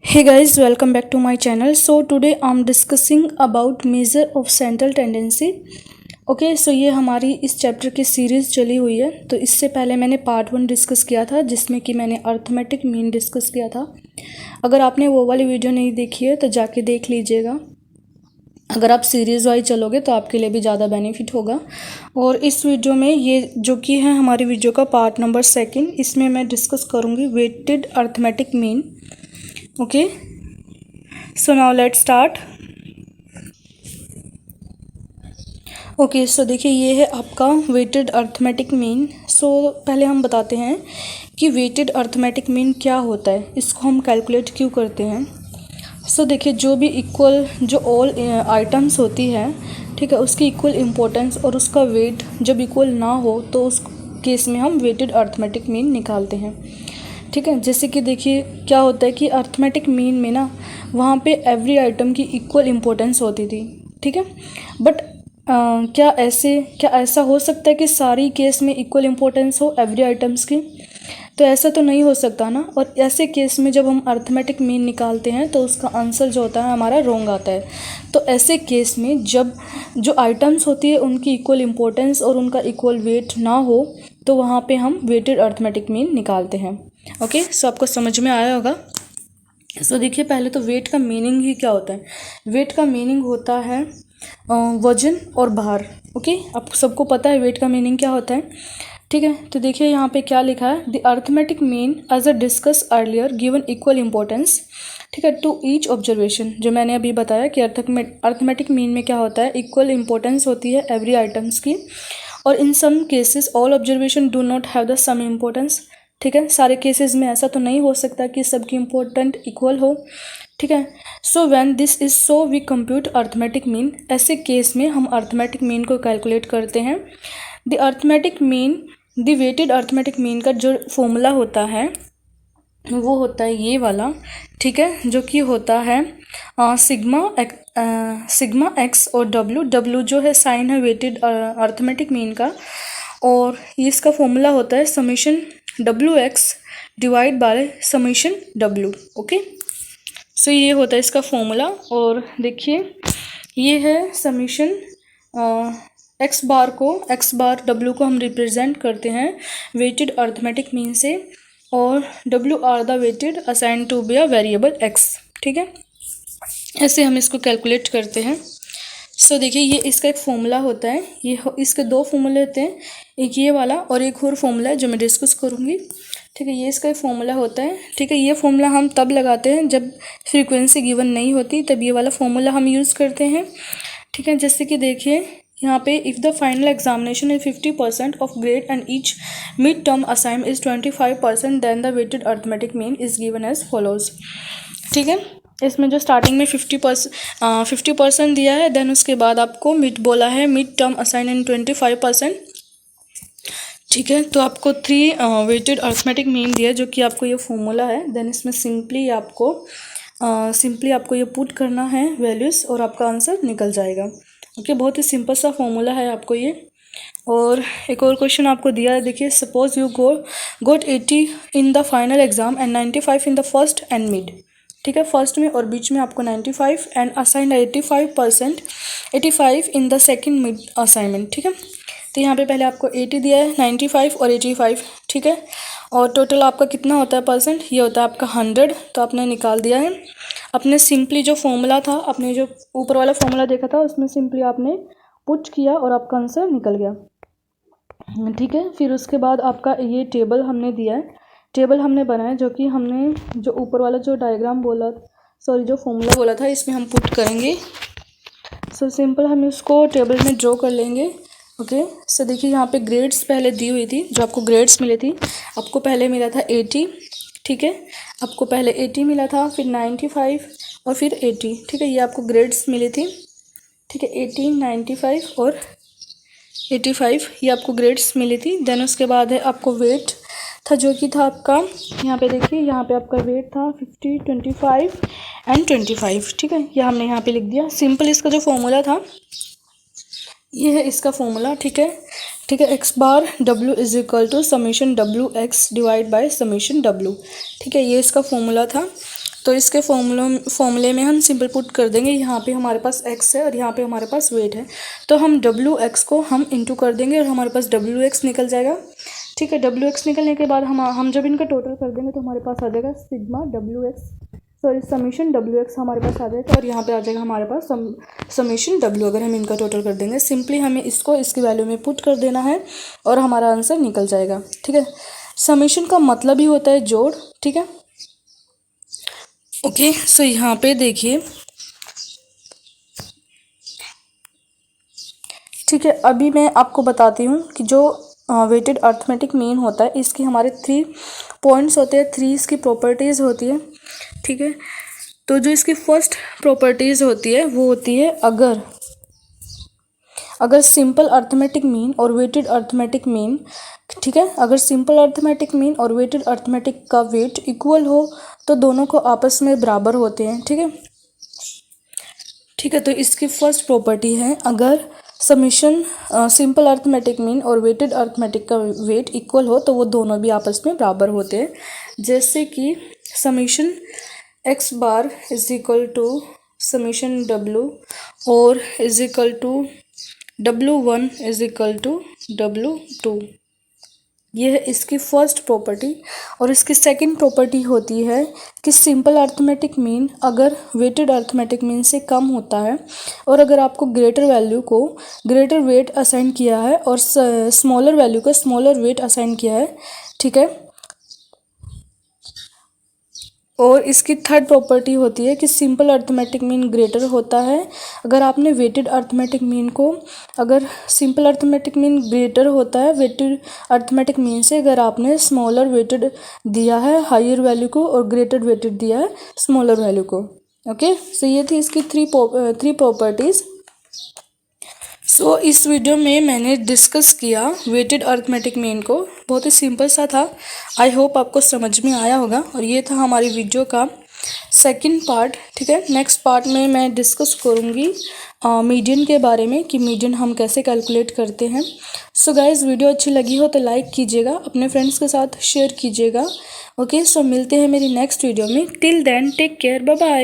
Hey guys, welcome back to my channel. So today I'm discussing about measure of central tendency. Okay so ये हमारी इस chapter की series चली हुई है। तो इससे पहले मैंने पार्ट 1 डिस्कस किया था जिसमें कि मैंने अर्थमेटिक मीन डिस्कस किया था। अगर आपने वो वाली वीडियो नहीं देखी है तो जाके देख लीजिएगा। अगर आप सीरीज़ वाइज चलोगे तो आपके लिए भी ज़्यादा बेनिफिट होगा। और इस वीडियो में ये जो कि है हमारी वीडियो का पार्ट नंबर 2, इसमें मैं डिस्कस करूँगी weighted arithmetic mean. Okay so now let's start. Okay so देखिए ये है आपका वेटेड अर्थमेटिक मीन। सो पहले हम बताते हैं कि वेटेड अर्थमेटिक मीन क्या होता है, इसको हम कैलकुलेट क्यों करते हैं। सो देखिए जो भी इक्वल जो ऑल आइटम्स होती है, ठीक है, उसकी इक्वल इम्पोर्टेंस और उसका वेट जब इक्वल ना हो तो उस केस में हम वेटेड अर्थमेटिक मीन निकालते हैं। ठीक है, जैसे कि देखिए क्या होता है कि अर्थमेटिक मीन में ना वहाँ पे एवरी आइटम की इक्वल इम्पोर्टेंस होती थी। ठीक है, बट क्या ऐसा हो सकता है कि सारी केस में इक्वल इम्पोर्टेंस हो एवरी आइटम्स की? तो ऐसा तो नहीं हो सकता ना। और ऐसे केस में जब हम अर्थमेटिक मीन निकालते हैं तो उसका आंसर जो होता है हमारा रॉन्ग आता है। तो ऐसे केस में जब जो आइटम्स होती है उनकी इक्वल इम्पोर्टेंस और उनका इक्वल वेट ना हो तो वहाँ पे हम वेटेड अर्थमेटिक मीन निकालते हैं। ओके सो आपको समझ में आया होगा। सो देखिए पहले तो वेट का मीनिंग ही क्या होता है। वेट का मीनिंग होता है वजन और भार। ओके आप सबको पता है वेट का मीनिंग क्या होता है। ठीक है, तो देखिए यहाँ पे क्या लिखा है, the arithmetic mean as a discuss earlier given equal importance. ठीक है, टू ईच ऑब्जर्वेशन। जो मैंने अभी बताया कि अर्थमेटिक मीन में क्या होता है, इक्वल इम्पोर्टेंस होती है एवरी आइटम्स की। और in some cases all observation do not have the same importance. ठीक है, सारे केसेस में ऐसा तो नहीं हो सकता कि सबकी इम्पोर्टेंट इक्वल हो। ठीक है, so when this is so we compute arithmetic mean. ऐसे केस में हम अर्थमेटिक मीन को कैलकुलेट करते हैं। The arithmetic mean, the weighted arithmetic mean का जो फॉर्मूला होता है वो होता है ये वाला। ठीक है, जो कि होता है सिग्मा एक्स और डब्ल्यू जो है साइन है वेटेड अर्थमेटिक मीन का। और ये इसका फॉर्मूला होता है summation W X divide by summation W. Okay so ये होता है इसका फॉर्मूला। और देखिए ये है समीशन एक्स बार डब्ल्यू को हम रिप्रेजेंट करते हैं वेटेड अर्थमेटिक मीन से, और W are the weighted assign to be a variable X. ठीक है, ऐसे हम इसको कैलकुलेट करते हैं। सो देखिए ये इसका एक फॉर्मूला होता है। इसके दो फॉर्मूले होते हैं, एक ये वाला और एक और फॉर्मूला है जो मैं डिस्कस करूँगी। ठीक है, ये इसका एक फॉर्मूला होता है। ठीक है, ये फॉर्मूला हम तब लगाते हैं जब फ्रीक्वेंसी गिवन नहीं होती, तब ये वाला फॉर्मूला हम यूज़ करते हैं। ठीक है, जैसे कि देखिए यहाँ पे if the final examination is 50% of grade and each mid term assignment is 25%, then the weighted arithmetic mean is given as follows. ठीक है, इसमें जो स्टार्टिंग में 50% दिया है, देन उसके बाद आपको मिड बोला है, मिड टर्म असाइन इन 25%। ठीक है, तो आपको 3 वेटेड अर्थमेटिक मीन दिया जो कि आपको ये फॉर्मूला है। देन इसमें सिंपली आपको ये पुट करना है वैल्यूज़ और आपका आंसर निकल जाएगा। ओके बहुत ही सिंपल सा फॉर्मूला है आपको ये। और एक और क्वेश्चन आपको दिया है, देखिए suppose you got 80 in the final exam and 95 in the first and mid. ठीक है, फर्स्ट में और बीच में आपको 95 and assign 85 in the second mid assignment. ठीक है, तो यहाँ पे पहले आपको 80 दिया है, 95 और 85। ठीक है, और टोटल आपका कितना होता है परसेंट, ये होता है आपका 100। तो आपने निकाल दिया है। अपने सिंपली जो फॉर्मूला था, अपने जो ऊपर वाला फॉर्मूला देखा था उसमें सिंपली आपने पुट किया और आपका आंसर निकल गया। ठीक है, फिर उसके बाद आपका ये टेबल हमने दिया है, टेबल हमने बनाया जो कि हमने जो ऊपर वाला जो डायग्राम बोला, जो फॉर्मूला बोला था इसमें हम पुट करेंगे। सो सिंपल हम इसको टेबल में ड्रॉ कर लेंगे। ओके सो देखिए यहाँ पे ग्रेड्स पहले दी हुई थी, जो आपको ग्रेड्स मिले थी। आपको पहले मिला था 80। ठीक है, आपको पहले 80 मिला था, फिर 95 और फिर 80। ठीक है, ये आपको ग्रेड्स मिली थी। ठीक है, 80, 95 और 85 ये आपको ग्रेड्स मिली थी। देन उसके बाद है आपको वेट था जो कि था आपका, यहाँ पे देखिए यहाँ पे आपका वेट था 50, 25 एंड 25। ठीक है, ये हमने यहाँ पे लिख दिया। सिंपल इसका जो फॉर्मूला था ये है इसका फॉर्मूला। ठीक है, X bar W is equal to summation W X divide by summation W. ठीक है, ये इसका फॉर्मूला था। तो इसके फॉर्मूले में हम सिंपल पुट कर देंगे। यहाँ पे हमारे पास x है और यहाँ पे हमारे पास वेट है, तो हम WX को हम इंटू कर देंगे और हमारे पास WX निकल जाएगा। ठीक है, WX निकलने के बाद हम जब इनका टोटल कर देंगे तो हमारे पास आ जाएगा समीशन WX हमारे पास आ जाएगा और यहाँ पे आ जाएगा हमारे पास समीशन W। अगर हम इनका टोटल कर देंगे, सिंपली हमें इसको इसकी वैल्यू में पुट कर देना है और हमारा आंसर निकल जाएगा। ठीक है, समीशन का मतलब ही होता है जोड़। ठीक है, ओके। सो यहाँ पे देखिए, ठीक है, अभी मैं आपको बताती हूँ कि जो वेटेड अर्थमेटिक मीन होता है, इसके हमारे 3 पॉइंट्स होते हैं, 3 इसकी प्रॉपर्टीज़ होती है। ठीक है, तो जो इसकी फर्स्ट प्रॉपर्टीज़ होती है वो होती है अगर सिंपल अर्थमेटिक मीन और वेटेड अर्थमेटिक मीन, ठीक है, अगर सिंपल अर्थमेटिक मीन और वेटेड अर्थमेटिक का वेट इक्वल हो तो दोनों को आपस में बराबर होते हैं। ठीक है, ठीक है, तो इसकी फर्स्ट प्रॉपर्टी है अगर समीशन सिंपल अर्थमेटिक मीन और वेटेड अर्थमेटिक का वेट इक्वल हो तो वो दोनों भी आपस में बराबर होते हैं। जैसे कि summation x bar is equal to summation W और is equal to W1 is equal to W2, ये है इसकी फर्स्ट प्रॉपर्टी। और इसकी सेकंड प्रॉपर्टी होती है कि सिंपल अर्थमेटिक मीन अगर वेटेड अर्थमेटिक मीन से कम होता है और अगर आपको ग्रेटर वैल्यू को ग्रेटर वेट असाइन किया है और स्मॉलर वैल्यू को स्मॉलर वेट असाइन किया है। ठीक है, और इसकी थर्ड प्रॉपर्टी होती है कि सिंपल अर्थमेटिक मीन ग्रेटर होता है अगर आपने वेटेड अर्थमेटिक मीन को, अगर सिंपल अर्थमेटिक मीन ग्रेटर होता है वेटेड अर्थमेटिक मीन से अगर आपने स्मॉलर वेटेड दिया है हायर वैल्यू को और ग्रेटर वेटेड दिया है स्मॉलर वैल्यू को। ओके, सो ये थी इसकी 3 प्रॉपर्टीज़। सो इस वीडियो में मैंने डिस्कस किया वेटेड अर्थमेटिक मीन को, बहुत ही सिंपल सा था। आई होप आपको समझ में आया होगा और ये था हमारी वीडियो का सेकंड पार्ट। ठीक है, नेक्स्ट पार्ट में मैं डिस्कस करूँगी मीडियन के बारे में कि मीडियन हम कैसे कैलकुलेट करते हैं। सो गाइज़, वीडियो अच्छी लगी हो तो लाइक कीजिएगा, अपने फ्रेंड्स के साथ शेयर कीजिएगा। ओके, सो मिलते हैं मेरी नेक्स्ट वीडियो में। Till then take care, bye bye.